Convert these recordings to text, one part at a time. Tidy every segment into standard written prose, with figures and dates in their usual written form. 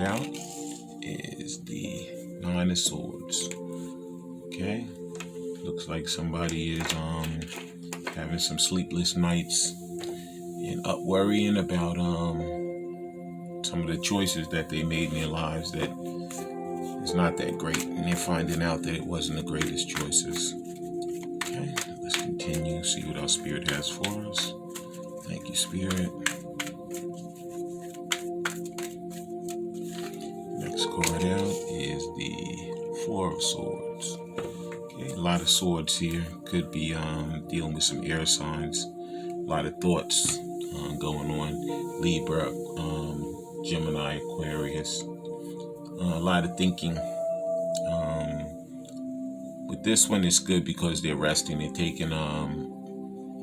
out is the Nine of Swords. Okay, looks like somebody is having some sleepless nights and up worrying about some of the choices that they made in their lives that is not that great, and they're finding out that it wasn't the greatest choices. Okay, let's continue, see what our Spirit has for us. Thank you, Spirit. Next card out is the Four of Swords. Okay, a lot of swords here. Could be dealing with some air signs. A lot of thoughts going on. Libra, Gemini, Aquarius. A lot of thinking. With this one, it's good because they're resting. They're taking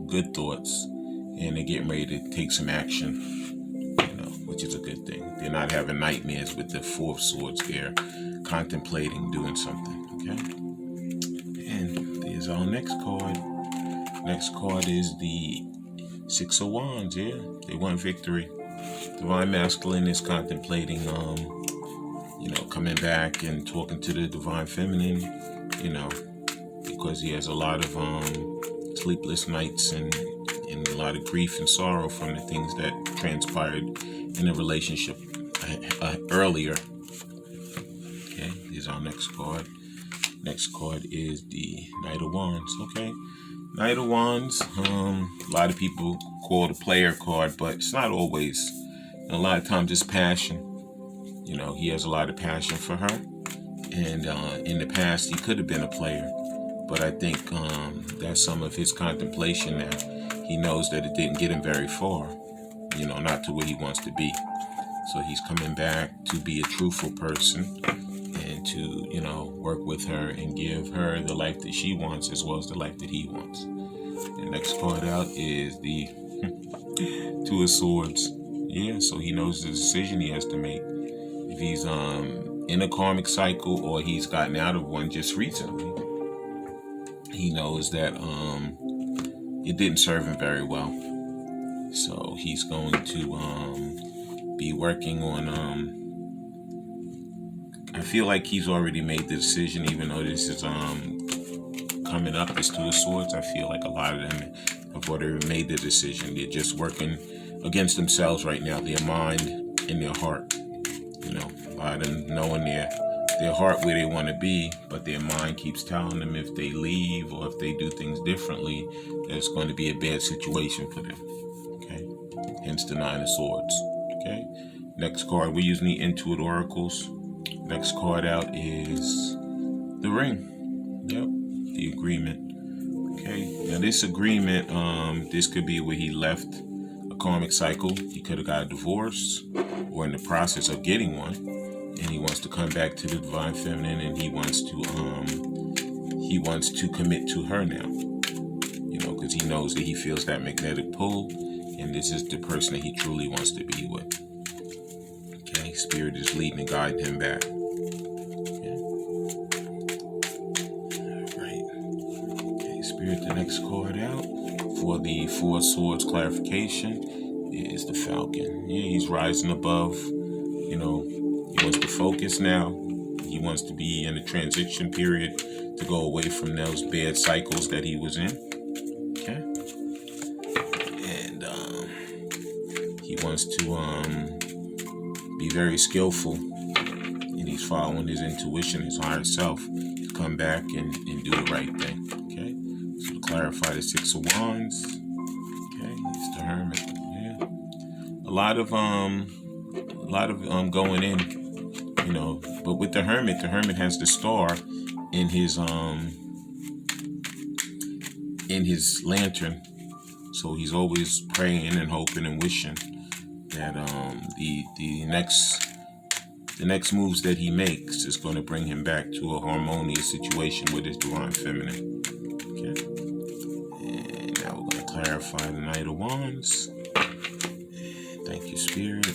good thoughts, and they're getting ready to take some action, which is a good thing. They're not having nightmares with the Four of Swords. They're contemplating doing something, okay? And there's our next card. Next card is the Six of Wands, yeah? They want victory. Divine Masculine is contemplating, coming back and talking to the Divine Feminine, because he has a lot of sleepless nights and a lot of grief and sorrow from the things that transpired in a relationship earlier. Okay, here's our next card. Next card is the Knight of Wands. Okay, Knight of Wands. A lot of people call it a player card, but it's not always. And a lot of times it's passion. He has a lot of passion for her, and in the past he could have been a player, but I think that's some of his contemplation now. He knows that it didn't get him very far, not to where he wants to be. So he's coming back to be a truthful person and to, work with her and give her the life that she wants as well as the life that he wants. The next card out is the Two of Swords. Yeah, so he knows the decision he has to make. If he's in a karmic cycle or he's gotten out of one just recently, he knows that it didn't serve him very well. So he's going to be working on I feel like he's already made the decision, even though this is coming up, this Two of Swords. I feel like a lot of them have already made the decision. They're just working against themselves right now, their mind and their heart. A lot of them knowing their heart where they want to be, but their mind keeps telling them if they leave or if they do things differently, that it's going to be a bad situation for them. Okay, hence the Nine of Swords. Okay, next card, we're using the Intuit Oracles. Next card out is the Ring. Yep, the agreement. Okay, now this agreement, this could be where he left a karmic cycle. He could have got a divorce or in the process of getting one, and he wants to come back to the Divine Feminine, and he wants to commit to her now, because he knows that he feels that magnetic pull, and this is the person that he truly wants to be with. Okay, Spirit is leading and guiding him back. Okay. All right. Okay, Spirit, the next card out for the Four of Swords clarification is the Falcon. Yeah, he's rising above. He wants to focus now. He wants to be in a transition period to go away from those bad cycles that he was in. Okay, and he wants to be very skillful, and he's following his intuition, his higher self, to come back and do the right thing. Okay, so to clarify the Six of Wands. Okay, it's the Hermit. Yeah, a lot of going in. But with the Hermit has the star in his lantern, so he's always praying and hoping and wishing that the next moves that he makes is going to bring him back to a harmonious situation with his Divine Feminine. Okay, and now we're going to clarify the Knight of Wands. Thank you, Spirit.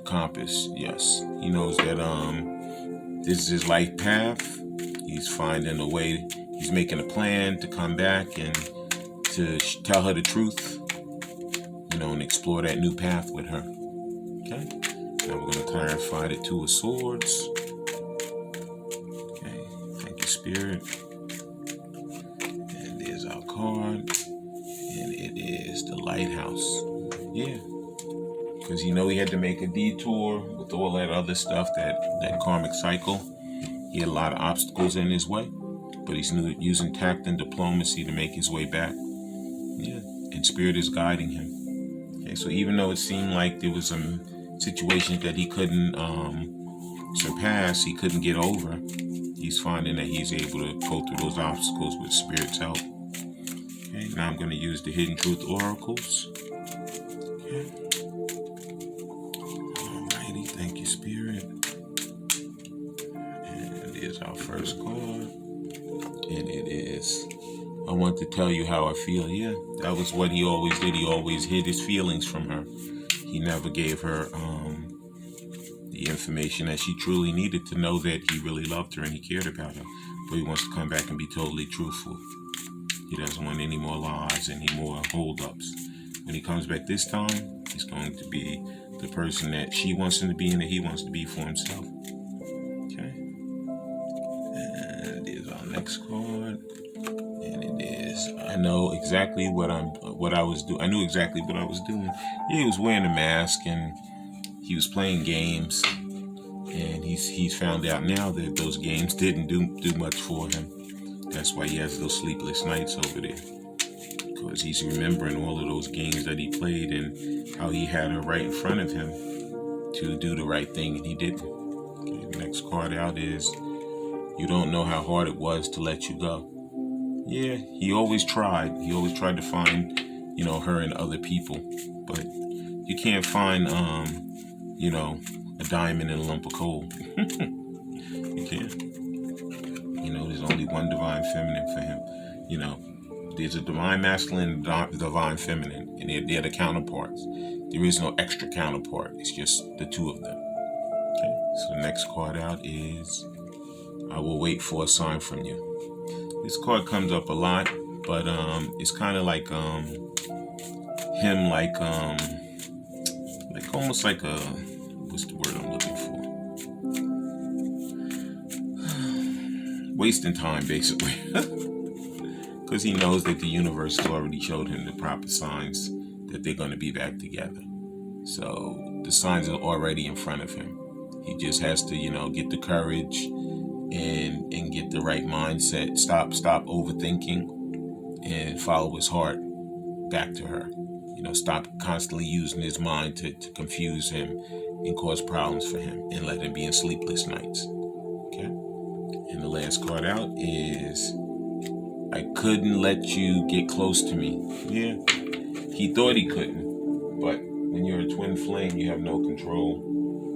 Compass. Yes, he knows that this is his life path, He's finding a way. He's making a plan to come back and to tell her the truth, and explore that new path with her. Okay. Now we're going to clarify the Two of Swords. Okay. Thank you, Spirit. And there's our card. And it is the Lighthouse. Yeah. Because he had to make a detour with all that other stuff, that karmic cycle. He had a lot of obstacles in his way. But he's using tact and diplomacy to make his way back. Yeah. And Spirit is guiding him. Okay. So even though it seemed like there was some situations that he couldn't surpass, he couldn't get over, he's finding that he's able to go through those obstacles with Spirit's help. Okay, now I'm going to use the Hidden Truth Oracles. Okay. Alrighty, thank you, Spirit. And here's our first card. And it is, I want to tell you how I feel. Yeah, that was what he always did. He always hid his feelings from her. He never gave her the information that she truly needed to know that he really loved her and he cared about her. But he wants to come back and be totally truthful. He doesn't want any more lies, any more holdups. When he comes back this time, he's going to be the person that she wants him to be and that he wants to be for himself. Okay. And here's our next card. And it is, I know exactly what I was doing. I knew exactly what I was doing. Yeah, he was wearing a mask and he was playing games, and he's found out now that those games didn't do much for him. That's why he has those sleepless nights over there, because he's remembering all of those games that he played and how he had her right in front of him to do the right thing and he didn't. Okay, the next card out is, you don't know how hard it was to let you go. Yeah, he always tried. He always tried to find, her and other people, but you can't find a diamond in a lump of coal. You can't. There's only one divine feminine for him. There's a divine masculine and a divine feminine, and they're the counterparts. There is no extra counterpart. It's just the two of them. Okay. So the next card out is, I will wait for a sign from you. This card comes up a lot, but it's kind of like him, like almost like a, what's the word I'm looking for? Wasting time, basically. Because he knows that the universe has already showed him the proper signs that they're going to be back together. So the signs are already in front of him. He just has to, get the courage and get the right mindset. Stop overthinking and follow his heart back to her. Stop constantly using his mind to confuse him and cause problems for him, and let him be in sleepless nights. Okay? And the last card out is, I couldn't let you get close to me. Yeah, he thought he couldn't, but when you're a twin flame, you have no control,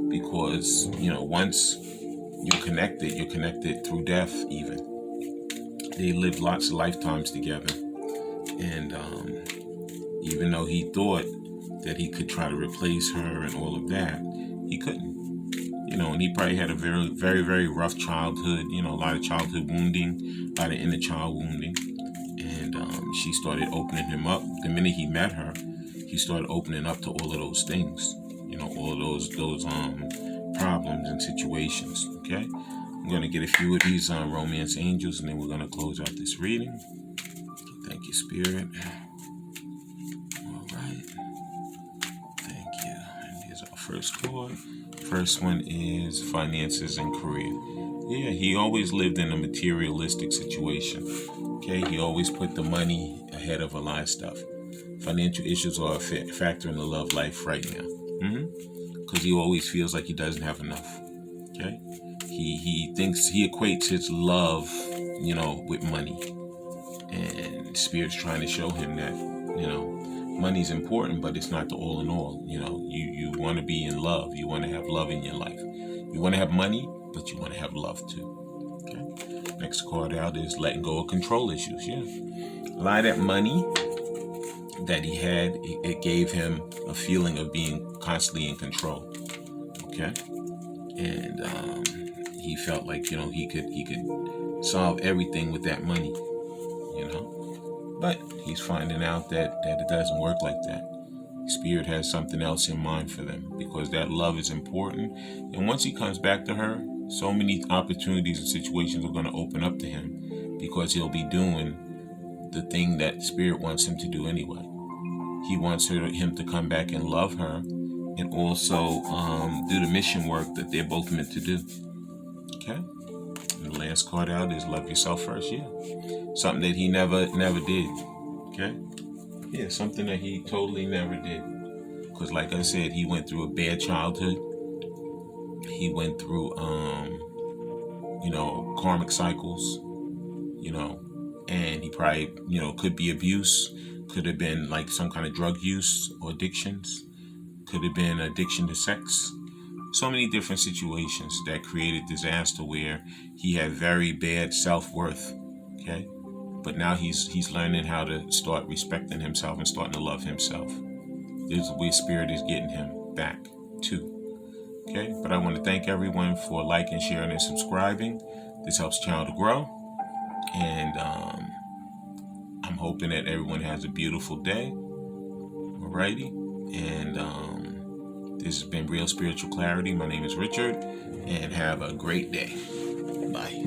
because, once you're connected through death even. They lived lots of lifetimes together, and even though he thought that he could try to replace her and all of that, he couldn't. And he probably had a very, very, very rough childhood, a lot of childhood wounding, a lot of inner child wounding. And she started opening him up. The minute he met her, he started opening up to all of those things, all of those problems and situations. Okay? I'm going to get a few of these romance angels, and then we're going to close out this reading. Thank you, Spirit. All right. Thank you. And here's our first card. First one is finances and career. Yeah, he always lived in a materialistic situation. Okay, he always put the money ahead of a lot of stuff. Financial issues are a factor in the love life right now. Because he always feels like he doesn't have enough. Okay, he thinks, he equates his love, with money, and Spirit's trying to show him that, money's important, but it's not the all in all. You want to be in love. You want to have love in your life. You want to have money, but you want to have love too. Okay. Next card out is letting go of control issues. Yeah, a lot of that money that he had, it gave him a feeling of being constantly in control. Okay, and he felt like he could solve everything with that money, But he's finding out that it doesn't work like that. Spirit has something else in mind for them, because that love is important. And once he comes back to her, so many opportunities and situations are going to open up to him, because he'll be doing the thing that Spirit wants him to do anyway. He wants him to come back and love her, and also do the mission work that they're both meant to do. Okay? And the last card out is love yourself first. Yeah. Something that he never did. Okay? Yeah, something that he totally never did. Because like I said, he went through a bad childhood. He went through, karmic cycles, and he probably, could be abuse, could have been like some kind of drug use or addictions, could have been addiction to sex. So many different situations that created disaster where he had very bad self-worth. Okay? But now he's learning how to start respecting himself and starting to love himself. This is where Spirit is getting him back to. Okay? But I want to thank everyone for liking, sharing, and subscribing. This helps the channel to grow. And I'm hoping that everyone has a beautiful day. Alrighty? And this has been Real Spiritual Clarity. My name is Richard. And have a great day. Bye.